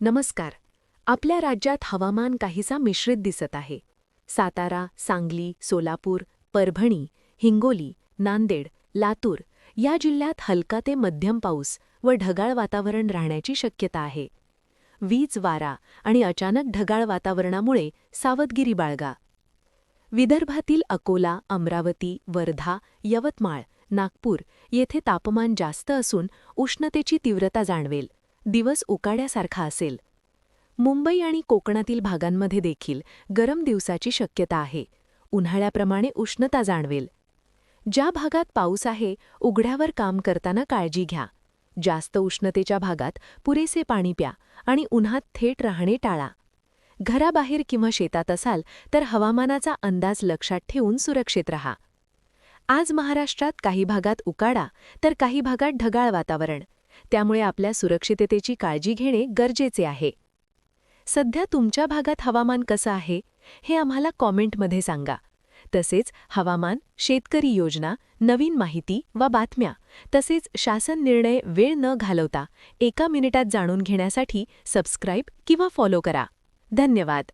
नमस्कार. आपल्या राज्यात हवामान काहीसा मिश्रित दिसत आहे. सातारा, सांगली, सोलापूर, परभणी, हिंगोली, नांदेड, लातूर या जिल्ह्यात हलका ते मध्यम पाऊस व ढगाळ वातावरण राहण्याची शक्यता आहे. वीज, वारा आणि अचानक ढगाळ वातावरणामुळे सावधगिरी बाळगा. विदर्भातील अकोला, अमरावती, वर्धा, यवतमाळ, नागपूर येथे तापमान जास्त असून उष्णतेची तीव्रता जाणवेल. दिवस उकाड्यासारखा असेल. मुंबई आणि कोकणातील भागांमध्ये देखील गरम दिवसाची शक्यता आहे. उन्हाळ्याप्रमाणे उष्णता जाणवेल. ज्या भागात पाऊस आहे, उघड्यावर काम करताना काळजी घ्या. जास्त उष्णतेच्या भागात पुरेसे पाणी प्या आणि उन्हात थेट राहणे टाळा. घराबाहेर किंवा शेतात असाल तर हवामानाचा अंदाज लक्षात ठेवून सुरक्षित रहा. आज महाराष्ट्रात काही भागात उकाडा तर काही भागात ढगाळ वातावरण. त्यामुळे आपल्या सुरक्षिततेची काळजी घेणे गरजेचे आहे. सध्या तुमच्या भागात हवामान कसं आहे हे आम्हाला कॉमेंटमध्ये सांगा. तसेच हवामान, शेतकरी योजना, नवीन माहिती वा बातम्या तसेच शासन निर्णय वेळ न घालवता 1 मिनिटात जाणून घेण्यासाठी सबस्क्राईब किंवा फॉलो करा. धन्यवाद.